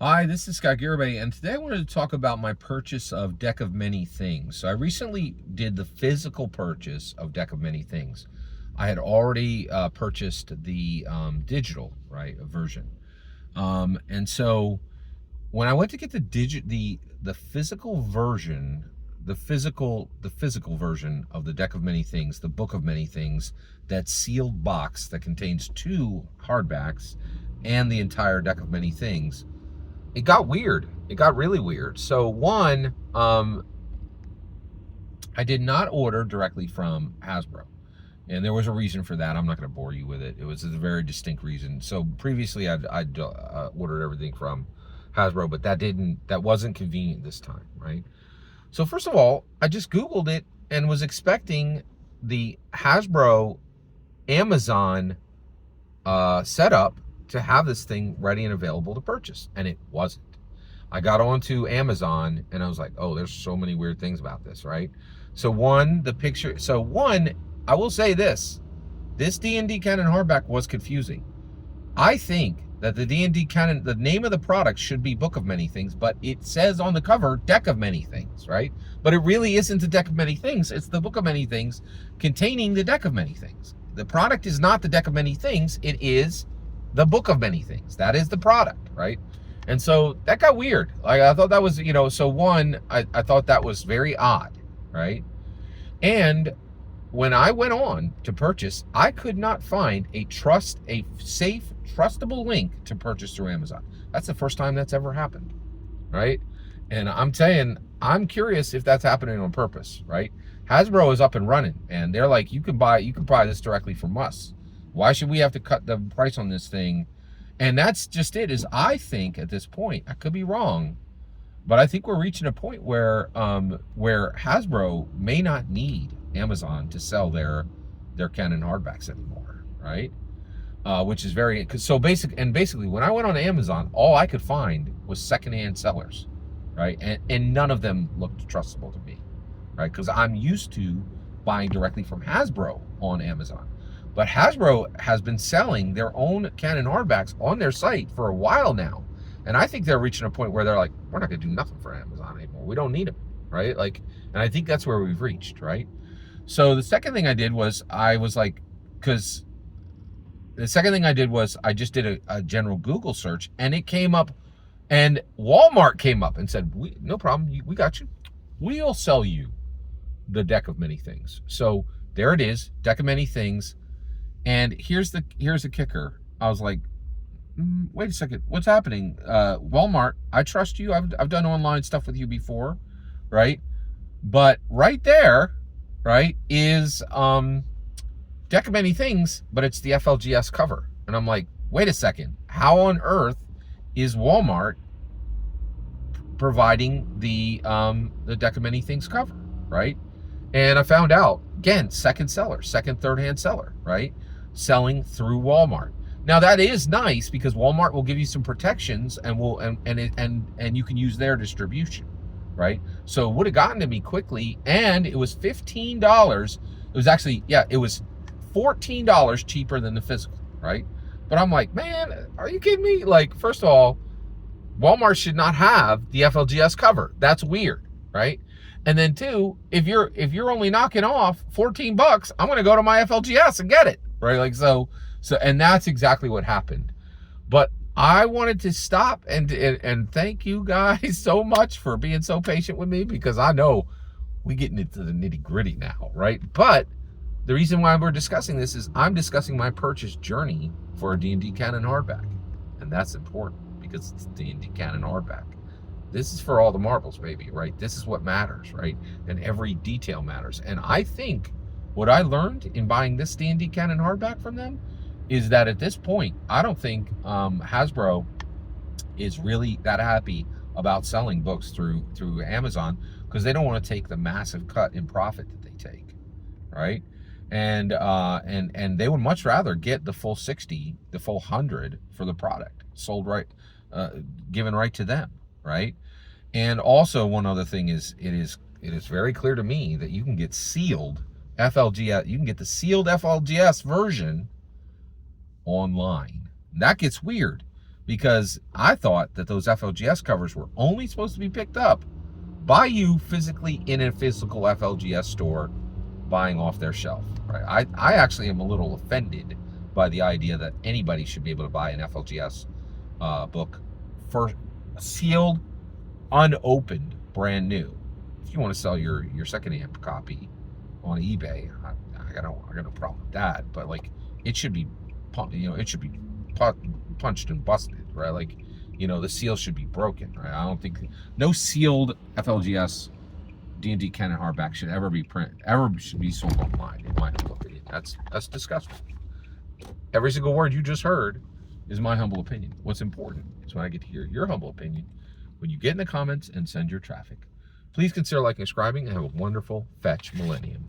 Hi, this is Scott Garibay, and today I wanted to talk about my purchase of Deck of Many Things. So I recently did the physical purchase of Deck of Many Things. I had already purchased the digital version, and so when I went to get the physical version, the physical version of the Deck of Many Things, the Book of Many Things, that sealed box that contains 2 hardbacks and the entire Deck of Many Things, it got weird. It got really weird. So one, I did not order directly from Hasbro. And there was a reason for that. I'm not going to bore you with it. It was a very distinct reason. So previously I'd ordered everything from Hasbro, but that wasn't convenient this time, right? So first of all, I just Googled it and was expecting the Hasbro Amazon setup to have this thing ready and available to purchase, and it wasn't. I got onto Amazon and I was like, oh, there's so many weird things about this, right? So one, I will say this D&D Canon hardback was confusing. I think that the D&D Canon, the name of the product should be Book of Many Things, but it says on the cover Deck of Many Things, right? But it really isn't the Deck of Many Things. It's the Book of Many Things containing the Deck of Many Things. The product is not the Deck of Many Things. It is the Book of Many Things. That is the product, right? And so that got weird. Like, I thought that was, so one, I thought that was very odd, right? And when I went on to purchase, I could not find a safe, trustable link to purchase through Amazon. That's the first time that's ever happened, right? And I'm curious if that's happening on purpose, right? Hasbro is up and running, and they're like, you can buy this directly from us. Why should we have to cut the price on this thing? And that's just it. Is I think at this point, I could be wrong, but I think we're reaching a point where Hasbro may not need Amazon to sell their Canon hardbacks anymore, right? Which is basically when I went on Amazon, all I could find was secondhand sellers, right? And none of them looked trustable to me, right? Because I'm used to buying directly from Hasbro on Amazon. But Hasbro has been selling their own Canon hardbacks on their site for a while now. And I think they're reaching a point where they're like, we're not going to do nothing for Amazon anymore. We don't need them, right? And I think that's where we've reached, right? So the second thing I did was I just did a general Google search, and it came up, and Walmart came up and said, no problem, we got you. We'll sell you the Deck of Many Things. So there it is, Deck of Many Things. And here's the kicker. I was like, wait a second, what's happening? Walmart, I trust you. I've done online stuff with you before, right? But right there, right, is Deck of Many Things, but it's the FLGS cover. And I'm like, wait a second, how on earth is Walmart providing the Deck of Many Things cover, right? And I found out, again, second, third-hand seller, right? Selling through Walmart. Now that is nice because Walmart will give you some protections and you can use their distribution, right? So it would have gotten to me quickly, and it was $15. It was $14 cheaper than the physical, right? But I'm like, man, are you kidding me? Like, first of all, Walmart should not have the FLGS cover. That's weird, right? And then two, if you're only knocking off $14, I'm going to go to my FLGS and get it, right? Like, so, and that's exactly what happened. But I wanted to stop and thank you guys so much for being so patient with me, because I know we're getting into the nitty gritty now, right? But the reason why we're discussing this is I'm discussing my purchase journey for a D&D Canon hardback. And that's important because it's D&D Canon hardback. This is for all the marbles, baby, right? This is what matters, right? And every detail matters. And I think what I learned in buying this D&D Canon hardback from them is that at this point, I don't think Hasbro is really that happy about selling books through Amazon, because they don't want to take the massive cut in profit that they take, right? And they would much rather get the full 60, the full 100 for the product sold right, given right to them, right? And also one other thing is it is very clear to me that you can get sealed FLGS, you can get the sealed FLGS version online. That gets weird because I thought that those FLGS covers were only supposed to be picked up by you physically in a physical FLGS store, buying off their shelf. Right? I actually am a little offended by the idea that anybody should be able to buy an FLGS book for sealed, unopened, brand new. If you want to sell your secondhand copy on eBay, I got no problem with that. But like, it should be, it should be punched and busted, right? Like, the seal should be broken, right? I don't think no sealed FLGS D&D Canon hardback should ever be should be sold online, in my humble opinion. That's disgusting. Every single word you just heard is my humble opinion. What's important is when I get to hear your humble opinion when you get in the comments and send your traffic. Please consider liking and subscribing, and have a wonderful fetch millennium.